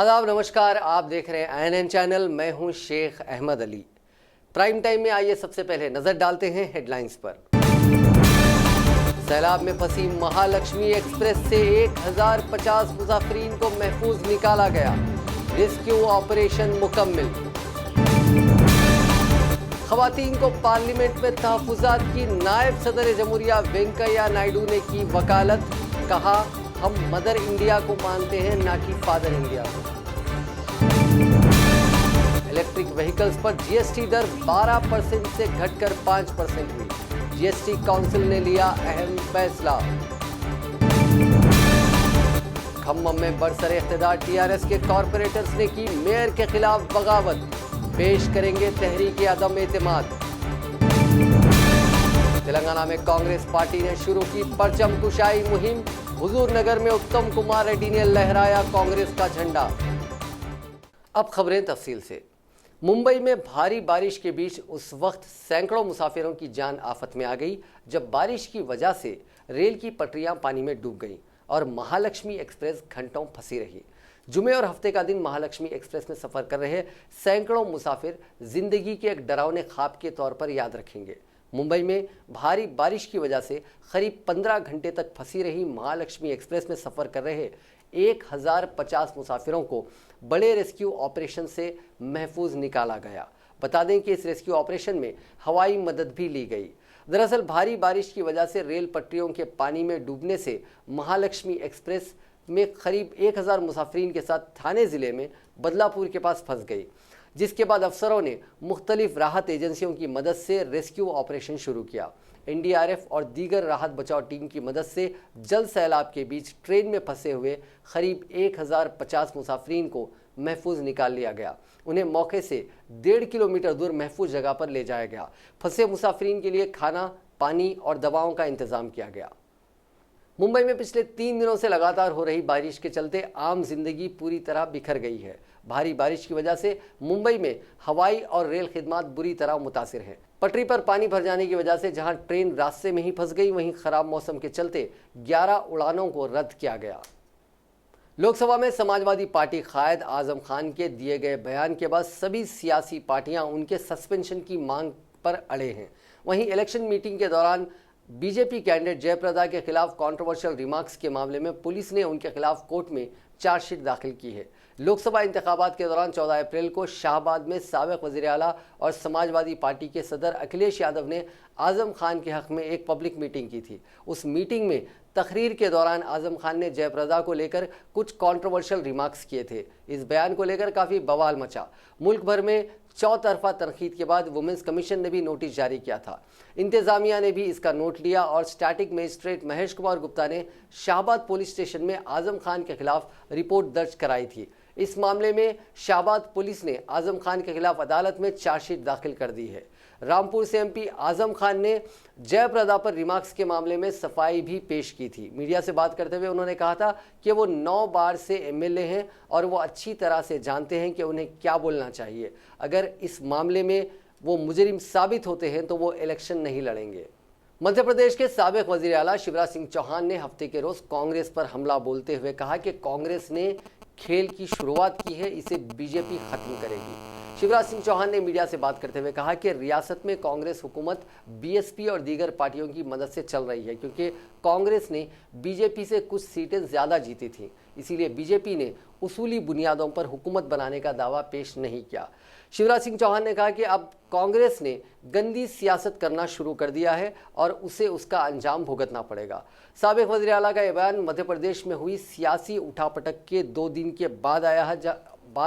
आदाब, नमस्कार। आप देख रहे हैं INN चैनल। मैं हूं शेख अहमद अली। प्राइम टाइम में आइए सबसे पहले नजर डालते हैं हेडलाइंस पर। सैलाब में फंसी महालक्ष्मी एक्सप्रेस से 1050 मुसाफिरीन को महफूज निकाला गया। रेस्क्यू ऑपरेशन मुकम्मल। खवातीन को पार्लियामेंट में तहफुजात की नायब सदर जमहूरिया वेंकैया नायडू ने की वकालत। कहा, हम मदर इंडिया को मानते हैं, ना कि फादर इंडिया को। इलेक्ट्रिक व्हीकल्स पर जीएसटी दर 12% से घटकर 5% हुई। जीएसटी काउंसिल ने लिया अहम फैसला। खम्मम में बरसरे इख्तिदार टीआरएस के कॉरपोरेटर्स ने की मेयर के खिलाफ बगावत। पेश करेंगे तहरीक अदम एतमाद। तेलंगाना में कांग्रेस पार्टी ने शुरू की परचम कुशाई मुहिम। हुजूर नगर में उत्तम कुमार रेड्डी ने लहराया कांग्रेस का झंडा। अब खबरें तफसील से। मुंबई में भारी बारिश के बीच उस वक्त सैकड़ों मुसाफिरों की जान आफत में आ गई जब बारिश की वजह से रेल की पटरियां पानी में डूब गईं और महालक्ष्मी एक्सप्रेस घंटों फंसी रही। जुमे और हफ्ते का दिन महालक्ष्मी एक्सप्रेस में सफर कर रहे सैकड़ों मुसाफिर जिंदगी के एक डरावने ख्वाब के तौर पर याद रखेंगे। मुंबई में भारी बारिश की वजह से करीब 15 घंटे तक फंसी रही महालक्ष्मी एक्सप्रेस में सफर कर रहे 1050 मुसाफिरों को बड़े रेस्क्यू ऑपरेशन से महफूज निकाला गया। बता दें कि इस रेस्क्यू ऑपरेशन में हवाई मदद भी ली गई। दरअसल भारी बारिश की वजह से रेल पटरियों के पानी में डूबने से महालक्ष्मी एक्सप्रेस में करीब 1000 मुसाफिरीन के साथ थाने ज़िले में बदलापुर के पास फंस गई, जिसके बाद अफसरों ने मुख्तलिफ राहत एजेंसियों की मदद से रेस्क्यू ऑपरेशन शुरू किया। एनडीआरएफ और दीगर राहत बचाव टीम की मदद से जल सैलाब के बीच ट्रेन में फंसे हुए करीब 1050 मुसाफिरीन को महफूज निकाल लिया गया। उन्हें मौके से 1.5 किलोमीटर दूर महफूज जगह पर ले जाया गया। फंसे मुसाफिरीन के लिए खाना, पानी और दवाओं का इंतजाम किया गया। मुंबई में पिछले 3 दिनों से लगातार हो रही बारिश के चलते आम जिंदगी पूरी तरह बिखर गई है। भारी बारिश की वजह से मुंबई में हवाई और रेल खिदमत बुरी तरह मुतासिर हैं। पटरी पर पानी भर जाने की वजह से जहां ट्रेन रास्ते में ही फंस गई, वहीं खराब मौसम के चलते 11 उड़ानों को रद्द किया गया। लोकसभा में समाजवादी पार्टी कायद आजम खान के दिए गए बयान के बाद सभी सियासी पार्टियां उनके सस्पेंशन की मांग पर अड़े हैं। वहीं इलेक्शन मीटिंग के दौरान बीजेपी कैंडिडेट जयप्रदा के खिलाफ कंट्रोवर्शियल रिमार्क्स के मामले में पुलिस ने उनके खिलाफ कोर्ट में चार्जशीट दाखिल की है। लोकसभा इंतखाबात के दौरान 14 अप्रैल को शाहबाद में साबिक वज़ीर आला और समाजवादी पार्टी के सदर अखिलेश यादव ने आजम खान के हक में एक पब्लिक मीटिंग की थी। उस मीटिंग में तकरीर के दौरान आजम खान ने जयप्रदा को लेकर कुछ कंट्रोवर्शियल रिमार्क्स किए थे। इस बयान को लेकर काफ़ी बवाल मचा। मुल्क भर में चौतरफा तनकीद के बाद वुमेंस कमीशन ने भी नोटिस जारी किया था। इंतजामिया ने भी इसका नोट लिया और स्टैटिक मजिस्ट्रेट महेश कुमार गुप्ता ने शाहबाद पुलिस स्टेशन में आजम खान के खिलाफ रिपोर्ट दर्ज कराई थी। इस मामले में शाहबाद पुलिस ने आजम खान के खिलाफ अदालत में चार्जशीट दाखिल कर दी है। रामपुर से एमपी आजम खान ने जयप्रदा पर रिमार्क्स के मामले में सफाई भी पेश की थी। मीडिया से बात करते हुए उन्होंने कहा था कि वो 9 बार से एमएलए हैं और वो अच्छी तरह से जानते हैं कि उन्हें क्या बोलना चाहिए। अगर इस मामले में वो मुजरिम साबित होते हैं तो वो इलेक्शन नहीं लड़ेंगे। मध्य प्रदेश के साबिक वज़ीर आला शिवराज सिंह चौहान ने हफ्ते के रोज कांग्रेस पर हमला बोलते हुए कहा कि कांग्रेस ने खेल की शुरुआत की है, इसे बीजेपी खत्म करेगी। शिवराज सिंह चौहान ने मीडिया से बात करते हुए कहा कि रियासत में कांग्रेस हुकूमत बीएसपी और दीगर पार्टियों की मदद से चल रही है, क्योंकि कांग्रेस ने बीजेपी से कुछ सीटें ज़्यादा जीती थीं। इसीलिए बीजेपी ने उसूली बुनियादों पर हुकूमत बनाने का दावा पेश नहीं किया। शिवराज सिंह चौहान ने कहा कि अब कांग्रेस ने गंदी सियासत करना शुरू कर दिया है और उसे उसका अंजाम भुगतना पड़ेगा। साबिक वज़ीर आला का यह बयान मध्य प्रदेश में हुई सियासी उठापटक के 2 दिन के बाद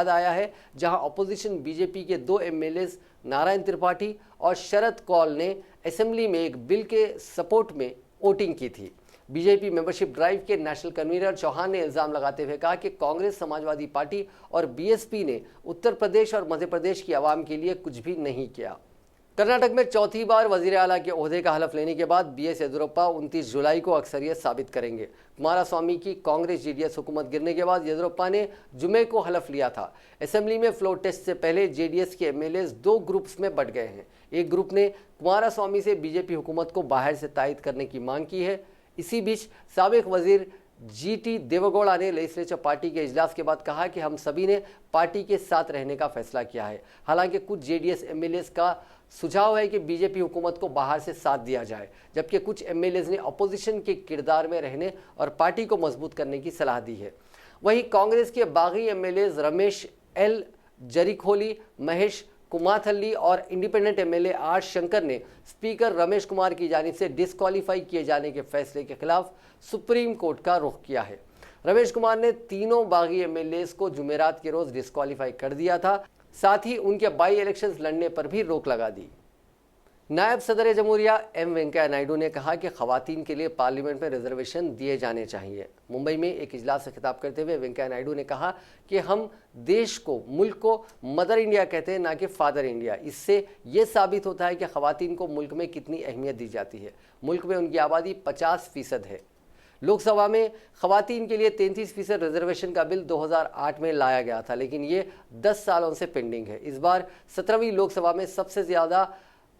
आया है, जहां अपोजिशन बीजेपी के 2 एमएलएज नारायण त्रिपाठी और शरद कौल ने असेंबली में एक बिल के सपोर्ट में वोटिंग की थी। बीजेपी मेंबरशिप ड्राइव के नेशनल कन्वीनर चौहान ने इल्जाम लगाते हुए कहा कि कांग्रेस, समाजवादी पार्टी और बीएसपी ने उत्तर प्रदेश और मध्य प्रदेश की आवाम के लिए कुछ भी नहीं किया। कर्नाटक में चौथी बार वजीर आला के ओहदे का हलफ लेने के बाद बीएस येदियुरप्पा 29 जुलाई को अक्सरियत साबित करेंगे। कुमारस्वामी की कांग्रेस जेडीएस हुकूमत गिरने के बाद येदियुरप्पा ने जुमे को हलफ लिया था। असेंबली में फ्लोर टेस्ट से पहले जेडीएस के एमएलएज 2 ग्रुप्स में बंट गए हैं। एक ग्रुप ने कुमारस्वामी से बीजेपी हुकूमत को बाहर से तायद करने की मांग की है। इसी बीच साबिक वजीर जीटी देवेगौड़ा ने लेजिस्लेचर पार्टी के इजलास के बाद कहा कि हम सभी ने पार्टी के साथ रहने का फैसला किया है। हालांकि कुछ जेडीएस एमएलएस का सुझाव है कि बीजेपी हुकूमत को बाहर से साथ दिया जाए, जबकि कुछ एमएलएस ने अपोजिशन के किरदार में रहने और पार्टी को मजबूत करने की सलाह दी है। वहीं कांग्रेस के बागी एमएलएस रमेश एल जरीखोली, महेश कुमाथल्ली और इंडिपेंडेंट एमएलए आर शंकर ने स्पीकर रमेश कुमार की जानिब से डिस्क्वालीफाई किए जाने के फैसले के खिलाफ सुप्रीम कोर्ट का रुख किया है। रमेश कुमार ने तीनों बागी एमएलएस को जुमेरात के रोज डिस्क्वालीफाई कर दिया था, साथ ही उनके बाई इलेक्शंस लड़ने पर भी रोक लगा दी। नायब सदर जमहूरिया एम वेंकैया नायडू ने कहा कि खवातीन के लिए पार्लियामेंट में रिजर्वेशन दिए जाने चाहिए। मुंबई में एक इजलास से खिताब करते हुए वेंकैया नायडू ने कहा कि हम देश को, मुल्क को मदर इंडिया कहते हैं, ना कि फादर इंडिया। इससे ये साबित होता है कि खवातीन को मुल्क में कितनी अहमियत दी जाती है। मुल्क में उनकी आबादी 50% है। लोकसभा में खवातीन के लिए 33% रिजर्वेशन का बिल 2008 में लाया गया था, लेकिन ये 10 सालों से पेंडिंग है। इस बार 17वीं लोकसभा में सबसे ज़्यादा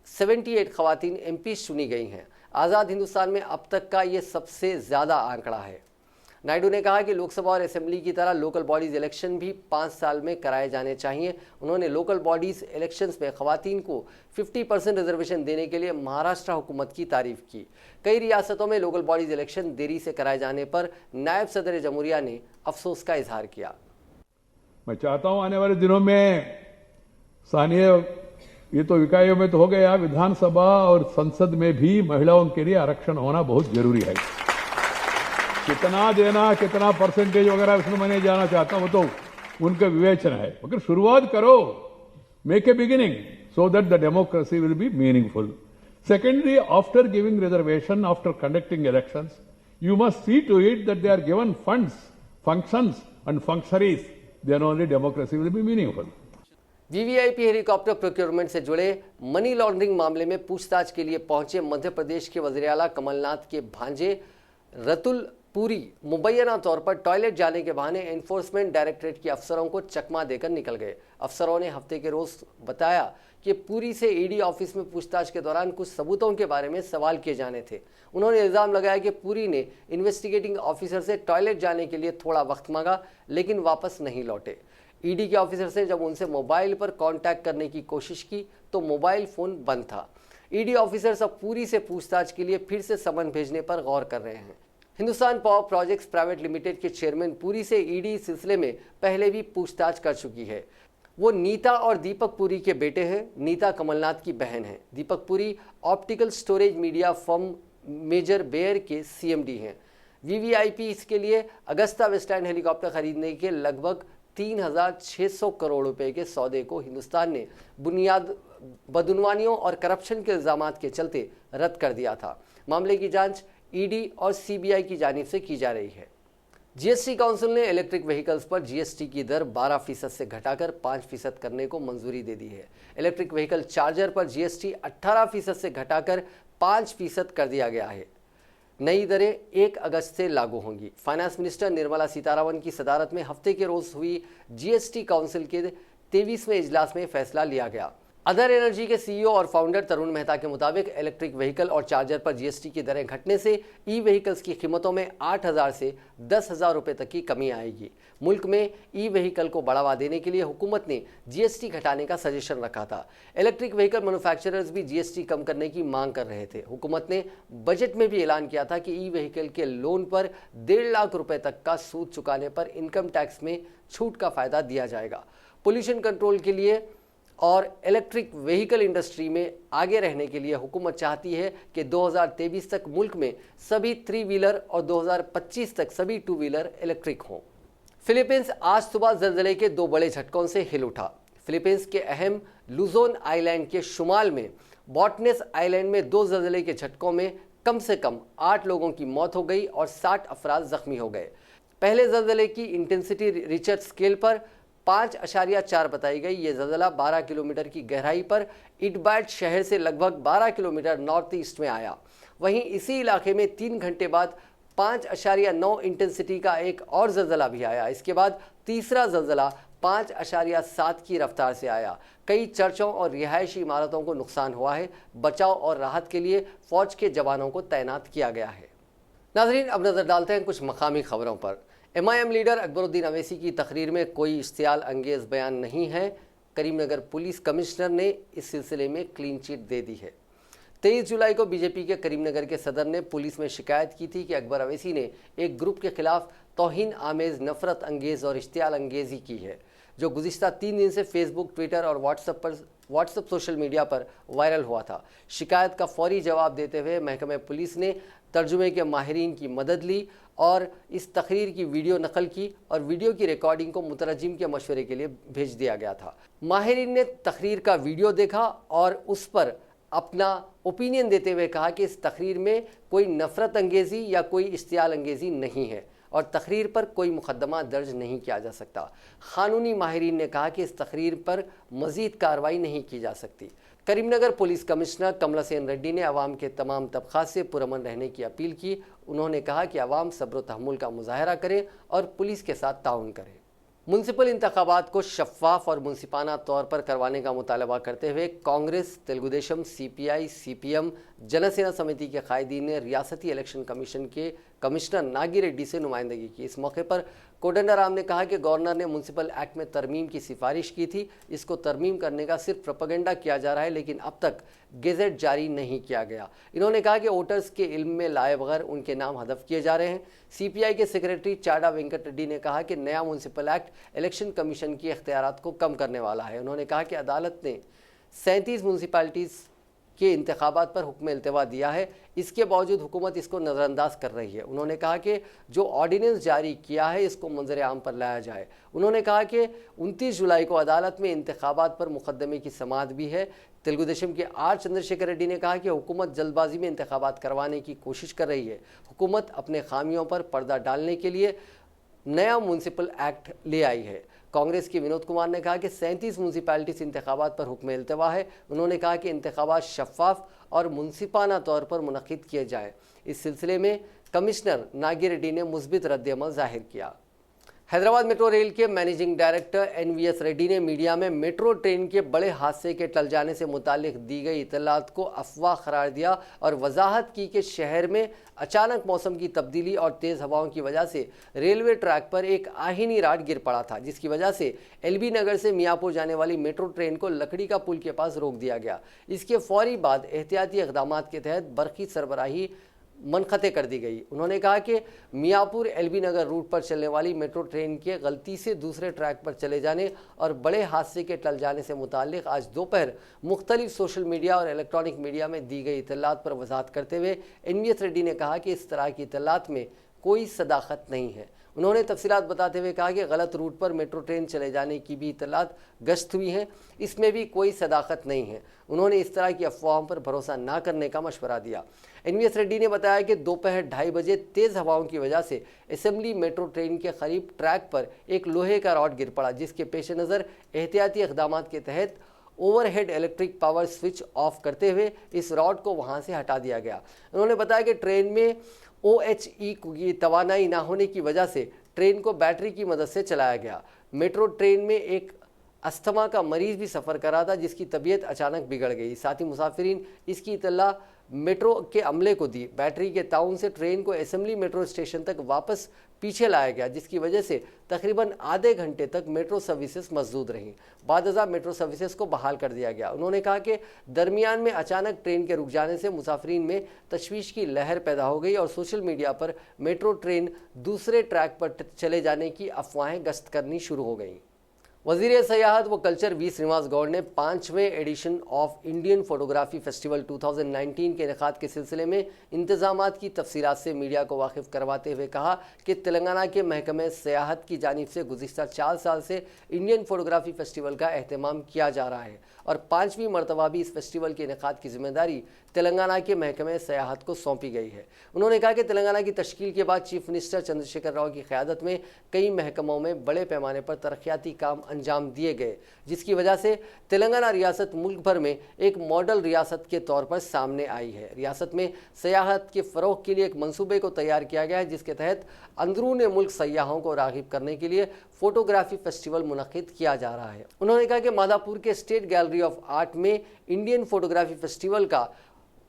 78 खवातीन एमपी चुनी गई हैं। आज़ाद हिंदुस्तान में अब तक का ये सबसे ज़्यादा आंकड़ा है। नायडू ने कहा कि लोकसभा और असेंबली की तरह लोकल बॉडीज़ इलेक्शन भी 5 साल में कराए जाने चाहिए। उन्होंने लोकल बॉडीज़ इलेक्शंस में खवातीन को 50% रिजर्वेशन देने के लिए महाराष्ट्र हुकूमत की तारीफ की। कई रियासतों में लोकल बॉडीज़ इलेक्शन देरी से कराए जाने पर नायब सदर जमहूरिया ने अफसोस का इजहार किया। मैं चाहता हूं आने वाले दिनों में स्थानीय, ये तो इकाइयों में तो हो गया, विधानसभा और संसद में भी महिलाओं के लिए आरक्षण होना बहुत जरूरी है। कितना देना, कितना परसेंटेज वगैरह इसमें मैं नहीं जाना चाहता, वो तो उनका विवेचन है, मगर शुरुआत करो, make a beginning so that the democracy will be meaningful. Secondly, after giving reservation, after conducting elections, you must see to it that they are given funds, functions and functionaries, then only democracy will be meaningful. VVIP helicopter procurement से जुड़े money laundering मामले में पूछताछ के लिए पहुंचे मध्य प्रदेश के वज़ीर आला कमलनाथ के भांजे रतुल पुरी मुबैना तौर पर टॉयलेट जाने के बहाने एनफोर्समेंट डायरेक्टरेट के अफसरों को चकमा देकर निकल गए। अफसरों ने हफ्ते के रोज बताया कि पुरी से ईडी ऑफिस में पूछताछ के दौरान कुछ सबूतों के बारे में सवाल किए जाने थे। उन्होंने इल्ज़ाम लगाया कि पुरी ने इन्वेस्टिगेटिंग ऑफिसर से टॉयलेट जाने के लिए थोड़ा वक्त मांगा, लेकिन वापस नहीं लौटे। ईडी के ऑफिसर से जब उनसे मोबाइल पर कांटेक्ट करने की कोशिश की तो मोबाइल फ़ोन बंद था। ईडी ऑफिसर्स अब पुरी से पूछताछ के लिए फिर से समन भेजने पर गौर कर रहे हैं। Hindustan power projects private limited के चेयरमैन पुरी से ईडी सिलसिले में पहले भी पूछताछ कर चुकी है। वो नीता और दीपक पुरी के बेटे हैं। नीता कमलनाथ की बहन है। Deepak Puri optical storage media firm Moser Baer के सीएमडी हैं। वीवीआईपी इसके लिए अगस्ता वेस्टलैंड हेलीकॉप्टर खरीदने के लगभग 3,600 करोड़ रुपए के सौदे को हिंदुस्तान ने बुनियाद बदनवानियों और करप्शन के इल्जामात के चलते रद्द कर दिया था। मामले की जांच ईडी और सीबीआई की जानिब से की जा रही है। जीएसटी काउंसिल ने इलेक्ट्रिक व्हीकल्स पर जीएसटी की दर 12% से घटाकर 5% करने को मंजूरी दे दी है। इलेक्ट्रिक व्हीकल चार्जर पर जीएसटी 18% से घटाकर 5% कर दिया गया है। नई दरें 1 अगस्त से लागू होंगी। फाइनेंस मिनिस्टर निर्मला सीतारमण की सदारत में हफ्ते के रोज हुई जीएसटी काउंसिल के 23वें इजलास में फैसला लिया गया। अदर एनर्जी के सीईओ और फाउंडर तरुण मेहता के मुताबिक इलेक्ट्रिक व्हीकल और चार्जर पर जीएसटी की दरें घटने से ई व्हीकल्स की कीमतों में 8,000 से 10,000 रुपये तक की कमी आएगी। मुल्क में ई व्हीकल को बढ़ावा देने के लिए हुकूमत ने जीएसटी घटाने का सजेशन रखा था। इलेक्ट्रिक व्हीकल मैन्युफैक्चरर्स भी जीएसटी कम करने की मांग कर रहे थे। हुकूमत ने बजट में भी ऐलान किया था कि ई व्हीकल के लोन पर 1.5 लाख रुपये तक का सूद चुकाने पर इनकम टैक्स में छूट का फायदा दिया जाएगा। पोल्यूशन कंट्रोल के लिए और इलेक्ट्रिक व्हीकल इंडस्ट्री में आगे रहने के लिए हुकूमत चाहती है कि 2023 तक मुल्क में सभी 3 व्हीलर और 2025 तक सभी 2 व्हीलर इलेक्ट्रिक हों। फिलीपींस आज सुबह ज़लज़ले के 2 बड़े झटकों से हिल उठा। फिलीपींस के अहम लुजोन आइलैंड के शुमाल में बॉटनेस आइलैंड में 2 ज़लज़ले के झटकों में कम से कम 8 लोगों की मौत हो गई और 60 अफराद जख्मी हो गए। पहले ज़लज़ले की इंटेंसिटी रिचर स्केल पर 5.4 बताई गई। ये ज़लज़ला 12 किलोमीटर की गहराई पर इडबैट शहर से लगभग 12 किलोमीटर नॉर्थ ईस्ट में आया। वहीं इसी इलाके में 3 घंटे बाद 5.9 इंटेंसिटी का एक और ज़लज़ला भी आया। इसके बाद तीसरा ज़लज़ला 5.7 की रफ्तार से आया। कई चर्चों और रिहायशी इमारतों को नुकसान हुआ है। बचाव और राहत के लिए फौज के जवानों को तैनात किया गया है। नाजरीन, अब नजर डालते हैं कुछ मकामी खबरों पर। MIM लीडर अकबरुद्दीन अवैसी की तकरीर में कोई इश्तियाल अंगेज बयान नहीं है। करीमनगर पुलिस कमिश्नर ने इस सिलसिले में क्लीन चिट दे दी है। 23 जुलाई को बीजेपी के करीमनगर के सदर ने पुलिस में शिकायत की थी कि अकबर अवैसी ने एक ग्रुप के खिलाफ तौहीन आमेज, नफरत अंगेज और इश्तियाल अंगेजी की है, जो गुज़िश्ता 3 दिन से फेसबुक, ट्विटर और व्हाट्सएप सोशल मीडिया पर वायरल हुआ था। शिकायत का फौरी जवाब देते हुए महकमे पुलिस ने तर्जुमे के माहिरीन की मदद ली और इस तकरीर की वीडियो नकल की और वीडियो की रिकॉर्डिंग को मुतरजिम के मशवरे के लिए भेज दिया गया था। माहिरीन ने तकरीर का वीडियो देखा और उस पर अपना ओपिनियन देते हुए कहा कि इस तकरीर में कोई नफरत अंगेज़ी या कोई इश्तियाल अंगेज़ी नहीं है और तकरीर पर कोई मुकदमा दर्ज नहीं किया जा सकता। क़ानूनी माहिरीन ने कहा कि इस तकरीर पर मज़ीद कार्रवाई नहीं की जा सकती। करीमनगर पुलिस कमिश्नर कमलासेन रेड्डी ने अवाम के तमाम तबक़ात से पुरअमन रहने की अपील की। उन्होंने कहा कि अवाम सब्र व तहम्मुल का मुज़ाहरा करे और पुलिस के साथ ताउन करे। म्युनिसिपल इंतखाबात को शफ़ाफ़ और मुनसिफाना तौर पर करवाने का मुतालबा करते हुए कांग्रेस, तेलुगुदेशम, CPI, CPM, जनसेना समिति के कायदीन ने रियासती इलेक्शन कमीशन के कमिश्नर नागी रेड्डी से नुमाइंदगी की। इस मौके पर कोदंडाराम ने कहा कि गवर्नर ने म्युनिसिपल एक्ट में तरमीम की सिफारिश की थी। इसको तरमीम करने का सिर्फ प्रोपेगेंडा किया जा रहा है, लेकिन अब तक गेजेट जारी नहीं किया गया। इन्होंने कहा कि वोटर्स के इल्म में लाए बगैर उनके नाम हदफ किए जा रहे हैं। CPI के सेक्रेटरी चाडा वेंकट रेड्डी ने कहा कि नया म्युनिसिपल एक्ट इलेक्शन कमीशन के इख्तियारात को कम करने वाला है। उन्होंने कहा कि अदालत ने 37 म्युनिसिपैलिटीज़ के इंतखाबात पर हुक्म इल्तिवा दिया है, इसके बावजूद हुकूमत इसको नज़रअंदाज कर रही है। उन्होंने कहा कि जो ऑर्डिनेंस जारी किया है इसको मंजर आम पर लाया जाए। उन्होंने कहा कि 29 जुलाई को अदालत में इंतखाबात पर मुकदमे की समाअत भी है। तेलुगुदेशम के R चंद्रशेखर रेड्डी ने कहा कि हुकूमत जल्दबाजी में इंतखाबात करवाने की कोशिश कर रही है। हुकूमत अपने खामियों पर पर्दा डालने के लिए नया म्युनिसिपल एक्ट ले आई है। कांग्रेस के विनोद कुमार ने कहा कि 37 म्युनिसिपैलिटीज इंतखाबात पर हुक्म इल्तिवा है। उन्होंने कहा कि इंतखाबात शफ़ाफ और मुनसिफाना तौर पर मुनक़िद किए जाएँ। इस सिलसिले में कमिश्नर नागी रेड्डी ने मुस्बित रद्द-ए-अमल ज़ाहिर किया। हैदराबाद मेट्रो रेल के मैनेजिंग डायरेक्टर NVS रेड्डी ने मीडिया में मेट्रो ट्रेन के बड़े हादसे के टल जाने से मुतालिक दी गई इतलात को अफवाह करार दिया और वजाहत की कि शहर में अचानक मौसम की तब्दीली और तेज़ हवाओं की वजह से रेलवे ट्रैक पर एक आहिनी राड गिर पड़ा था, जिसकी वजह से LB नगर से मियाँपुर जाने वाली मेट्रो ट्रेन को लकड़ी का पुल के पास रोक दिया गया। इसके फौरी बाद एहतियाती इक़दाम के तहत बरक़ी सरबराही मनक़ते कर दी गई। उन्होंने कहा कि मियाँपुर LB नगर रूट पर चलने वाली मेट्रो ट्रेन के गलती से दूसरे ट्रैक पर चले जाने और बड़े हादसे के टल जाने से मुताल्लिक़ आज दोपहर मुख्तलिफ सोशल मीडिया और इलेक्ट्रॉनिक मीडिया में दी गई इतलात पर वजाहत करते हुए NVS रेड्डी ने कहा कि इस तरह की इतलात में कोई सदाकत नहीं है। उन्होंने तफसीलात बताते हुए कहा कि गलत रूट पर मेट्रो ट्रेन चले जाने की भी इतलात गश्त हुई हैं, इसमें भी कोई सदाकत नहीं है। उन्होंने इस तरह की अफवाहों पर भरोसा न करने का मशवरा दिया। NVS रेड्डी ने बताया कि दोपहर 2:30 बजे तेज़ हवाओं की वजह से असेंबली मेट्रो ट्रेन के करीब ट्रैक पर एक लोहे का रॉड गिर पड़ा, जिसके पेश नज़र एहतियाती इक़दाम के तहत overhead electric power switch off करते हुए इस रॉड को वहाँ से हटा दिया गया। उन्होंने बताया कि ट्रेन में OHE की तवानाई ना होने की वजह से ट्रेन को बैटरी की मदद से चलाया गया। मेट्रो ट्रेन में एक अस्थमा का मरीज भी सफ़र कर रहा था, जिसकी तबीयत अचानक बिगड़ गई। साथ ही मुसाफिरीन इसकी इत्तला मेट्रो के अमले को दी। बैटरी के ताउन से ट्रेन को असेंबली मेट्रो स्टेशन तक वापस पीछे लाया गया, जिसकी वजह से तकरीबन आधे घंटे तक मेट्रो सर्विसेज मसदूद रहीं। बाद मेट्रो सर्विसेज को बहाल कर दिया गया। उन्होंने कहा कि दरमियान में अचानक ट्रेन के रुक जाने से मुसाफिरीन में तशवीश की लहर पैदा हो गई और सोशल मीडिया पर मेट्रो ट्रेन दूसरे ट्रैक पर चले जाने की अफवाहें गश्त करनी शुरू हो गईं। वज़ीर सयाहत व कल्चर वी श्रीनिवास गौड़ ने 5वें edition of Indian photography festival 2019 के इनेकाद के सिलसिले में इंतजामात की तफसीलात से मीडिया को वाकिफ़ करवाते हुए कहा कि तेलंगाना के महकमे सयाहत की जानिब से गुज़िश्ता 4 साल से इंडियन फोटोग्राफी फेस्टिवल का अहतमाम किया जा रहा है और 5वीं मरतबा भी इस फेस्टिवल के इनेकाद की जिम्मेदारी तेलंगाना के महकमे सयाहत को सौंपी गई है। उन्होंने कहा कि तेलंगाना की तश्कील के बाद चीफ मिनिस्टर चंद्रशेखर राव की क़यादत में कई महकमों में बड़े पैमाने पर तरक्याती काम अंजाम दिए गए, जिसकी वजह से तेलंगाना रियासत मुल्क भर में एक मॉडल रियासत के तौर पर सामने आई है। रियासत में सयाहत के फ़रोग़ के लिए एक मंसूबे को तैयार किया गया है, जिसके तहत अंदरून मुल्क सयाहों को राग़िब करने के लिए फ़ोटोग्राफी फेस्टिवल मुनक़िद किया जा रहा है। उन्होंने कहा कि माधापुर के स्टेट गैलरी ऑफ आर्ट में इंडियन फोटोग्राफी फेस्टिवल का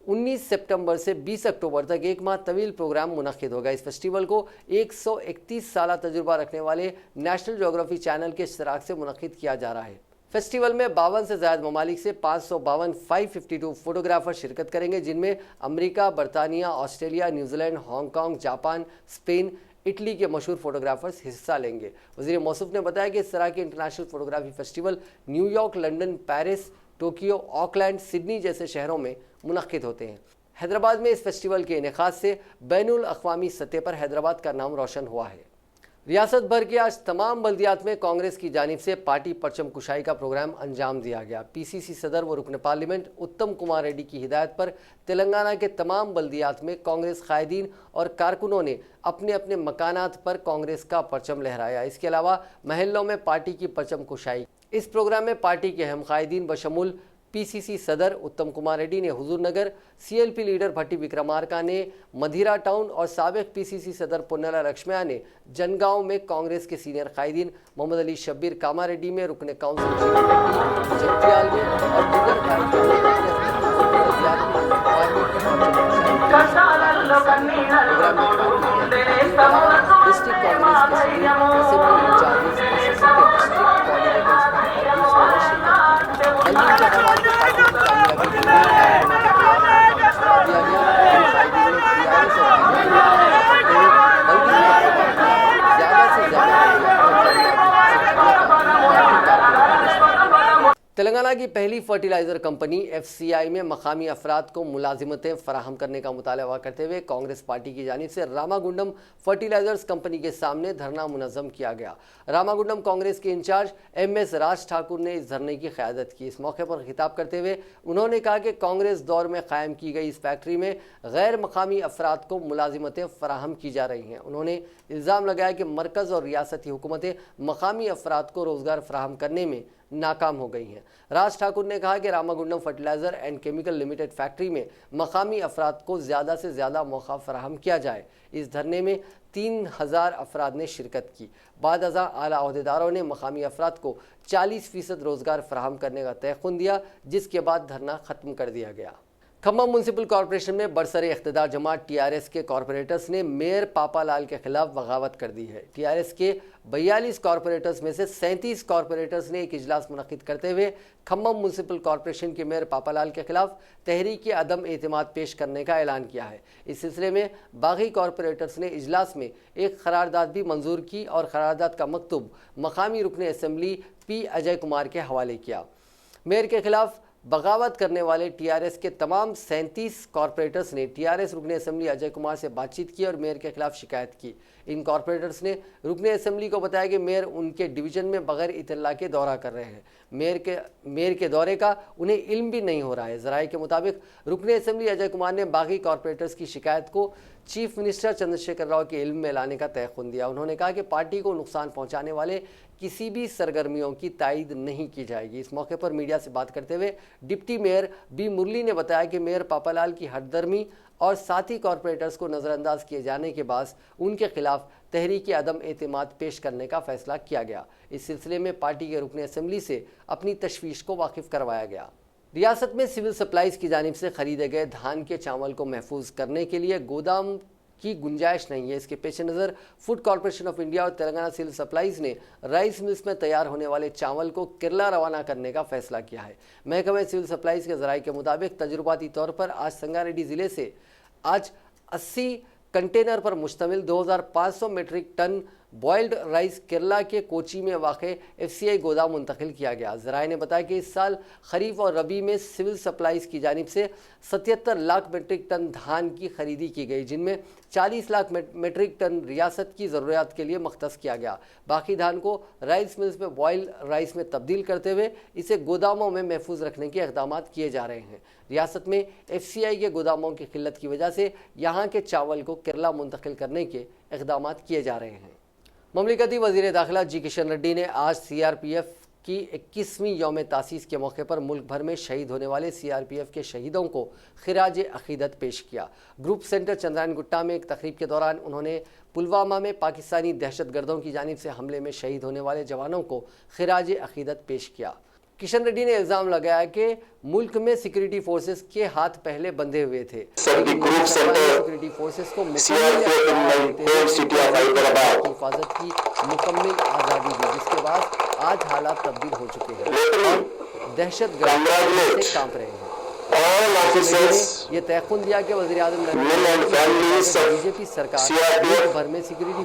19 सितंबर से 20 अक्टूबर तक एक माह तवील प्रोग्राम मुनक्किद होगा। इस फेस्टिवल को 131 साल तजुर्बा रखने वाले नेशनल ज्योग्राफी चैनल के इश्तराक से मुनक्किद किया जा रहा है। फेस्टिवल में 52 से ज़्यादा ममालिक से 552 फोटोग्राफर शिरकत करेंगे, जिनमें अमेरिका, बरतानिया, Australia, New Zealand, Hong Kong, Japan, Spain, Italy के मशहूर फोटोग्राफर्स हिस्सा लेंगे। वज़ीर मौसूफ ने बताया कि इस तरह के international photography festival New York, London, Paris, Tokyo, Auckland, Sydney जैसे शहरों में मुनक्किद होते हैं। हैदराबाद में इस फेस्टिवल के इनेकाद से बैनुल अक़वामी सतह पर हैदराबाद का नाम रोशन हुआ है। रियासत भर के आज तमाम बल्दियात में कांग्रेस की जानिब से पार्टी परचम कुशाई का प्रोग्राम अंजाम दिया गया। पीसीसी सदर व रुकन पार्लियामेंट उत्तम कुमार रेड्डी की हिदायत पर तेलंगाना के तमाम बल्दियात में कांग्रेस कायदीन और कारकुनों ने अपने अपने मकानात पर कांग्रेस का परचम लहराया। इसके अलावा महल्लों में पार्टी की परचम कुशाई। इस प्रोग्राम में पार्टी के अहम कायदीन बशमूल पीसीसी सदर उत्तम कुमार रेड्डी ने हुजूर नगर, सीएलपी लीडर भट्टी विक्रमार्का ने मधिरा टाउन और साबिक पीसीसी सदर पुन्नला लक्ष्मया ने जनगांव में कांग्रेस के सीनियर कायदीन मोहम्मद अली शब्बीर कामारेड्डी में, रुकन काउंसिल जगतियाल में और दीगर डिस्ट्रिक्ट तेलंगाना की पहली फर्टिलाइजर कंपनी एफसीआई में मकामी अफराद को मुलाजिमतें फराहम करने का मुतालबा करते हुए कांग्रेस पार्टी की जानिब से रामागुंडम फर्टिलाइजर्स कंपनी के सामने धरना मुनज़्ज़म किया गया। रामागुंडम कांग्रेस के इंचार्ज MS राज ठाकुर ने इस धरने की क़यादत की। इस मौके पर खिताब करते हुए उन्होंने कहा कि कांग्रेस दौर में कायम की गई इस फैक्ट्री में गैर मकामी अफराद को मुलाजिमतें फराहम की जा रही हैं। उन्होंने इल्ज़ाम लगाया कि मरकज़ और रियासती हुकूमतें मकामी अफराद को रोज़गार फराहम करने में नाकाम हो गई हैं। राज ठाकुर ने कहा कि Ramagundam fertiliser and chemical limited factory में मकामी अफराद को ज़्यादा से ज़्यादा मौका फराहम किया जाए। इस धरने में 3000 अफराद ने शिरकत की। बाद अज़ां आला अहदेदारों ने मकामी अफराद को 40% रोज़गार फराहम करने का तयक़ुन दिया, जिसके बाद धरना ख़त्म कर दिया गया। खम्मम म्यूनसिपल कॉरपोरेशन में बरसरे इख्तिदार जमात टीआरएस के कॉरपोरेटर्स ने मेयर पापालाल के खिलाफ बगावत कर दी है। टीआरएस के 42 कॉरपोरेटर्स में से 37 कॉरपोरेटर्स ने एक इजलास मुनक्किद करते हुए खम्मम म्यूनसिपल कॉरपोरेशन के मेयर पापालाल के खिलाफ तहरीक अदम एतमाद पेश करने का ऐलान किया है। इस सिलसिले में बागी कॉरपोरेटर्स ने इजलास में एक करारदाद भी मंजूर की और करारदाद का मकतूब मकामी रुकन असम्बली P अजय कुमार के हवाले किया। मेयर के खिलाफ बगावत करने वाले टीआरएस के तमाम 37 कॉरपोरेटर्स ने टीआरएस रुकन असम्बली अजय कुमार से बातचीत की और मेयर के खिलाफ शिकायत की। इन कॉरपोरेटर्स ने रुकन असम्बली को बताया कि मेयर उनके डिवीज़न में बगैर इतला के दौरा कर रहे हैं। मेयर के दौरे का उन्हें इल्म भी नहीं हो रहा है। ज़राए के मुताबिक रुकन असम्बली अजय कुमार ने बागी कॉरपोरेटर्स की शिकायत को चीफ मिनिस्टर चंद्रशेखर राव के इल्म में लाने का तयक़ुन दिया। उन्होंने कहा कि पार्टी को नुकसान पहुंचाने वाले किसी भी सरगर्मियों की तायद नहीं की जाएगी। इस मौके पर मीडिया से बात करते हुए डिप्टी मेयर B मुरली ने बताया कि मेयर पापालाल की हरदर्मी और साथी कॉरपोरेटर्स को नज़रअंदाज किए जाने के बाद उनके खिलाफ तहरीक अदम एतमाद पेश करने का फैसला किया गया। इस सिलसिले में पार्टी के रुकन असम्बली से अपनी तशवीश को वाकिफ करवाया गया। रियासत में सिविल सप्लाईज की जानिब से खरीदे गए धान के चावल को महफूज करने के लिए गोदाम की गुंजाइश नहीं है। इसके पेश नज़र फूड कॉरपोरेशन ऑफ इंडिया और तेलंगाना सिविल सप्लाईज ने राइस मिल्स में तैयार होने वाले चावल को केरला रवाना करने का फैसला किया है। महकमे सिविल सप्लाईज के ज़राए के मुताबिक तजुर्बाती तौर पर आज संगारेड्डी ज़िले से आज 80 कंटेनर पर मुश्तमिल 2500 metric tonne boiled rice Kerala के कोची में वाक़ एफसीआई गोदाम मुंतकिल किया गया। ज़राए ने बताया कि इस साल खरीफ और रबी में सिविल सप्लाईज की जानिब से 77 लाख मीट्रिक टन धान की खरीदी की गई, जिनमें 40 लाख मीट्रिक टन रियासत की ज़रूरियात के लिए मख्तस किया गया। बाकी धान को राइस मिल्स में बॉयल राइस में तब्दील करते हुए इसे गोदामों में महफूज रखने के इक़दाम किए जा रहे हैं। रियासत में एफसीआई के गोदामों की किल्लत की वजह से यहाँ के चावल को केरला मुंतकिल करने के इक़दाम किए जा रहे हैं। ममलिकती वज़ीर दाखिला जी किशन रेड्डी ने आज CRPF की 21वीं यौम तासीस के मौके पर मुल्क भर में शहीद होने वाले CRPF के शहीदों को खिराज अक़ीदत पेश किया। ग्रुप सेंटर चंद्रायन गुट्टा में एक तकरीब के दौरान उन्होंने पुलवामा में पाकिस्तानी दहशतगर्दों की जानिब से हमले में शहीद होने वाले जवानों को खिराज अक़ीदत पेश किया। किशन रेड्डी ने इल्जाम लगाया कि मुल्क में सिक्योरिटी फोर्सेस के हाथ पहले बंधे हुए थे, लेकिन मोदी सरकार ने सिक्योरिटी फोर्सेस को हिफाजत की मुकम्मल आज़ादी दी, जिसके बाद आज हालात तब्दील हो चुके हैं और दहशतगर्द से कांप रहे हैं। ये तयक़ुन दिया कि वज़ीर-ए-आज़म बीजेपी सरकार मुल्क भर में सिक्योरिटी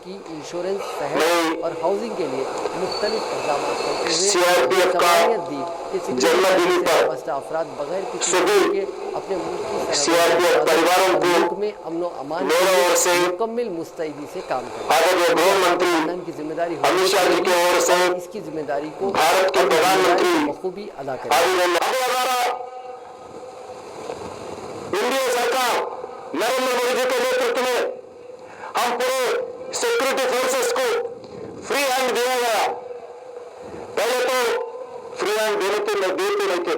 की इंश्योरेंस, सेहत और हाउसिंग के लिए मुख्तलिफ इक़दाम करते हुए सलाहियत दी कि सिक्योरिटी वाबस्ता अफराद बगैर किसी के अपने मुल्क की मुल्क में अमन व अमान मुकम्मल मुस्तैदी से काम करें। की जिम्मेदारी इसकी जिम्मेदारी को बखूबी अदा करें। इंडिया सरकार नरेंद्र मोदी जी के नेतृत्व में हम पूरे सिक्योरिटी फोर्सेस को फ्री हैंड दिया गया। पहले तो फ्री हैंड देते नहीं थे।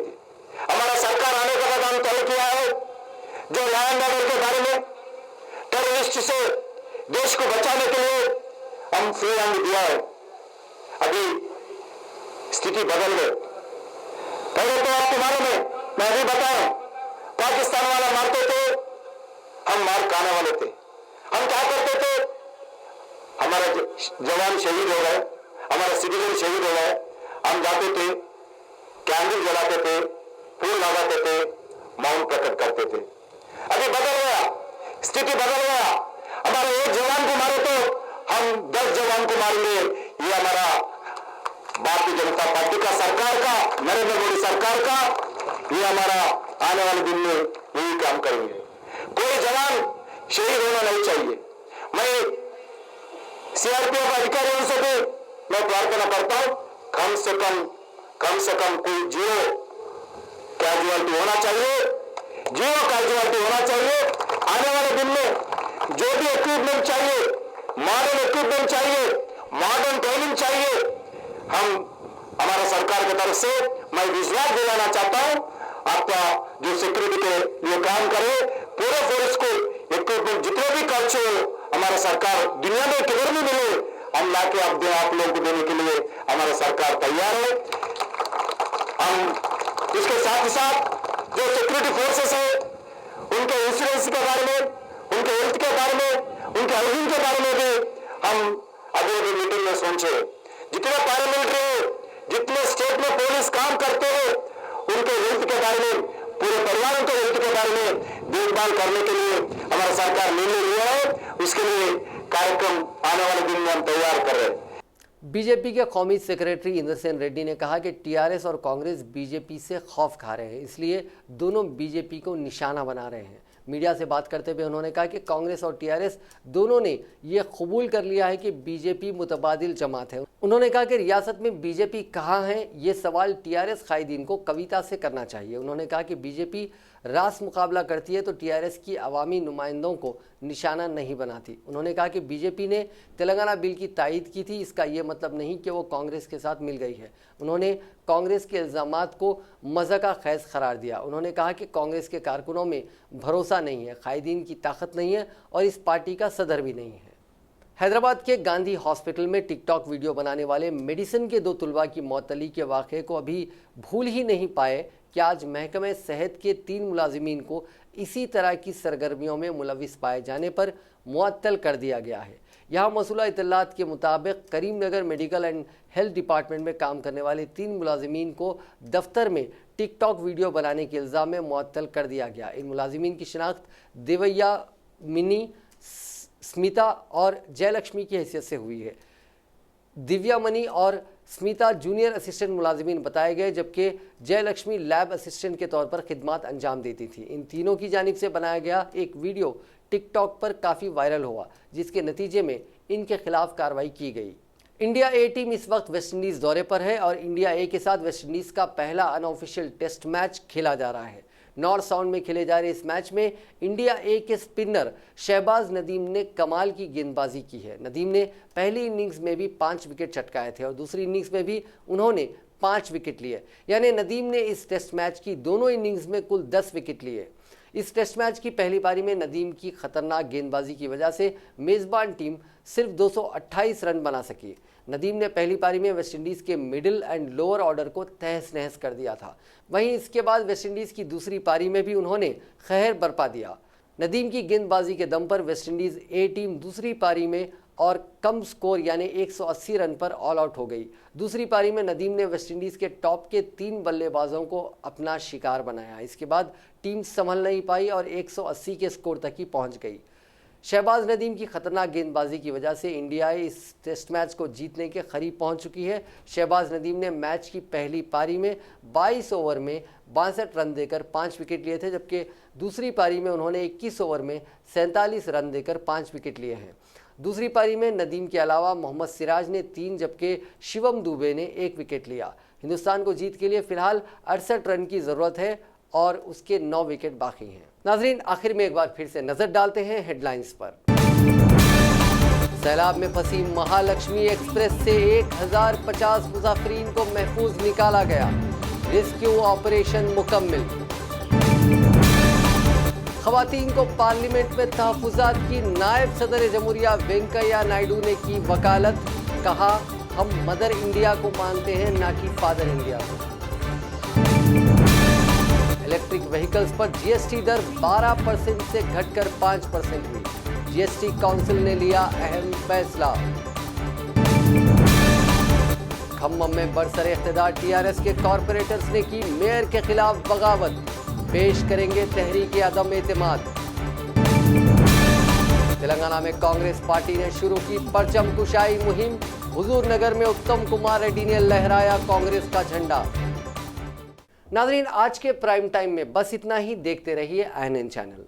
हमारा सरकार आने के बाद हम तय किया है जो लॉ एंड ऑर्डर के बारे में टेररिस्ट से देश को बचाने के लिए हम फ्री हैंड दिया है। अभी स्थिति बदल गई। पहले तो आपके मालूम है, मैं भी बताऊं, पाकिस्तान वाला मारते थे, हम मार खाने वाले थे। हम क्या करते थे, हमारे जवान शहीद हो गए, हमारे सिविलियन शहीद हो गए, हम जाते थे, कैंडल जलाते थे, फूल लगाते थे, मौन प्रकट करते थे। अभी बदल गया, स्थिति बदल गया। हमारे एक जवान को मारे तो हम 10 जवान को मारेंगे। ये हमारा भारतीय जनता पार्टी का, सरकार का, नरेंद्र मोदी सरकार का, ये हमारा आने वाले दिन में यही काम करेंगे। कोई जवान शहीद होना नहीं चाहिए। मैं सीआरपीएफ अधिकारियों से भी मैं प्रार्थना करता हूं, कम से कम कोई जीरो कैजुअलिटी होना चाहिए, आने वाले दिन में जो भी इक्विपमेंट चाहिए, मॉडर्न इक्विपमेंट चाहिए, मॉडर्न ट्रेनिंग चाहिए, हम हमारा सरकार की तरफ से मैं विश्वास दिलाना चाहता हूं। आपका जो सिक्योरिटी के लिए काम करे, पूरे फोर्स को इक्विपमेंट जितने भी खर्च हो, हमारा सरकार दुनिया में किधर भी मिले, हम लाके आप लोगों को देने के लिए हमारा सरकार तैयार है। हम इसके साथ ही साथ जो सिक्योरिटी फोर्सेस है, उनके इंश्योरेंस के बारे में, उनके हेल्थ के बारे में, उनके हाउसिंग के बारे में भी हम अभी मीटिंग में सोचे। जितने पैरामिलिट्री, जितने स्टेट में पुलिस काम करते हैं, उनके हेल्थ के बारे में, पूरे परिवारों के हेल्थ के बारे में देखभाल करने के लिए हमारा सरकार निर्णय लिया है। उसके लिए कार्यक्रम आने वाले दिन में हम तैयार कर रहे हैं। बीजेपी के कौमी सेक्रेटरी इंद्रसेन रेड्डी ने कहा कि टीआरएस और कांग्रेस बीजेपी से खौफ खा रहे हैं, इसलिए दोनों बीजेपी को निशाना बना रहे हैं। मीडिया से बात करते हुए उन्होंने कहा कि कांग्रेस और टीआरएस दोनों ने यह कबूल कर लिया है कि बीजेपी मुतबादिल जमात है। उन्होंने कहा कि रियासत में बीजेपी कहाँ है, ये सवाल टीआरएस कायदीन को कविता से करना चाहिए। उन्होंने कहा कि बीजेपी रास मुकाबला करती है तो टीआरएस की अवामी नुमाइंदों को निशाना नहीं बनाती। उन्होंने कहा कि बीजेपी ने तेलंगाना बिल की तायीद की थी, इसका ये मतलब नहीं कि वो कांग्रेस के साथ मिल गई है। उन्होंने कांग्रेस के इल्ज़ामात को मज़ा का खैज करार दिया। उन्होंने कहा कि कांग्रेस के कारकुनों में भरोसा नहीं है, कायदीन की ताकत नहीं है और इस पार्टी का सदर भी नहीं है। हैदराबाद के गांधी हॉस्पिटल में टिकटॉक वीडियो बनाने वाले मेडिसिन के 2 तुलबा की मौतली के वाक़े को अभी भूल ही नहीं पाए कि आज महकमे सेहत के 3 मुलाजिमीन को इसी तरह की सरगर्मियों में मुलविस पाए जाने पर मुअत्तल कर दिया गया है। यहाँ मौसूला इत्तलात के मुताबिक Karimnagar medical and health department में काम करने वाले 3 मुलाजिमीन को दफ्तर में टिकटॉक वीडियो बनाने के इल्ज़ाम में मुअत्तल कर दिया गया। इन मुलाजिमीन की शिनाख्त देवैया, मिनी, स्मिता और जयलक्ष्मी की हैसियत से हुई है। दिव्या मनी और स्मिता जूनियर असिस्टेंट मुलाजिमीन बताए गए, जबकि जयलक्ष्मी लैब असिस्टेंट के तौर पर खिदमात अंजाम देती थी। इन तीनों की जानिब से बनाया गया एक वीडियो टिकटॉक पर काफ़ी वायरल हुआ, जिसके नतीजे में इनके खिलाफ कार्रवाई की गई। इंडिया ए टीम इस वक्त वेस्टइंडीज़ दौरे पर है और इंडिया ए के साथ वेस्टइंडीज़ का पहला अनऑफिशियल टेस्ट मैच खेला जा रहा है। नॉर्थ साउंड में खेले जा रहे इस मैच में इंडिया ए के स्पिनर शहबाज नदीम ने कमाल की गेंदबाजी की है। नदीम ने पहली इनिंग्स में भी 5 विकेट चटकाए थे और दूसरी इनिंग्स में भी उन्होंने 5 विकेट लिए, यानी नदीम ने इस टेस्ट मैच की दोनों इनिंग्स में कुल 10 विकेट लिए। इस टेस्ट मैच की पहली पारी में नदीम की खतरनाक गेंदबाजी की वजह से मेज़बान टीम सिर्फ 228 रन बना सकी। नदीम ने पहली पारी में वेस्टइंडीज के मिडिल एंड लोअर ऑर्डर को तहस नहस कर दिया था। वहीं इसके बाद वेस्टइंडीज की दूसरी पारी में भी उन्होंने कहर बरपा दिया। नदीम की गेंदबाजी के दम पर वेस्टइंडीज ए टीम दूसरी पारी में और कम स्कोर यानी 180 रन पर ऑल आउट हो गई। दूसरी पारी में नदीम ने वेस्टइंडीज के टॉप के 3 बल्लेबाजों को अपना शिकार बनाया। इसके बाद टीम संभल नहीं पाई और 180 के स्कोर तक ही पहुंच गई। शहबाज नदीम की खतरनाक गेंदबाजी की वजह से इंडिया इस टेस्ट मैच को जीतने के करीब पहुंच चुकी है। शहबाज नदीम ने मैच की पहली पारी में 22 ओवर में 62 रन देकर 5 विकेट लिए थे, जबकि दूसरी पारी में उन्होंने 21 ओवर में 47 रन देकर 5 विकेट लिए हैं। दूसरी पारी में नदीम के अलावा मोहम्मद सिराज ने 3 जबकि शिवम दुबे ने 1 विकेट लिया। हिंदुस्तान को जीत के लिए फिलहाल 68 रन की जरूरत है और उसके 9 विकेट बाकी हैं। नाजरीन, आखिर में एक बार फिर से नजर डालते हैं हेडलाइंस पर। सैलाब में फंसी महालक्ष्मी एक्सप्रेस से 1050 मुसाफिरीन को महफूज निकाला गया। रेस्क्यू ऑपरेशन मुकम्मल। खवातीन को पार्लियामेंट में तहफुजात की नायब सदर जमहूरिया वेंकैया नायडू ने की वकालत। कहा, हम मदर इंडिया को मानते हैं, ना कि फादर इंडिया को। इलेक्ट्रिक व्हीकल्स पर जीएसटी दर 12% से घटकर 5% हुई। जीएसटी काउंसिल ने लिया अहम फैसला। खम्मम में बरसरे इख्तिदार टीआरएस के कॉरपोरेटर्स ने की मेयर के खिलाफ बगावत। पेश करेंगे तहरीक अदम एतमाद। तेलंगाना में कांग्रेस पार्टी ने शुरू की परचम कुशाई मुहिम। हुजूर नगर में उत्तम कुमार रेड्डी ने लहराया कांग्रेस का झंडा। नाजरीन, आज के प्राइम टाइम में बस इतना ही। देखते रहिए INN चैनल।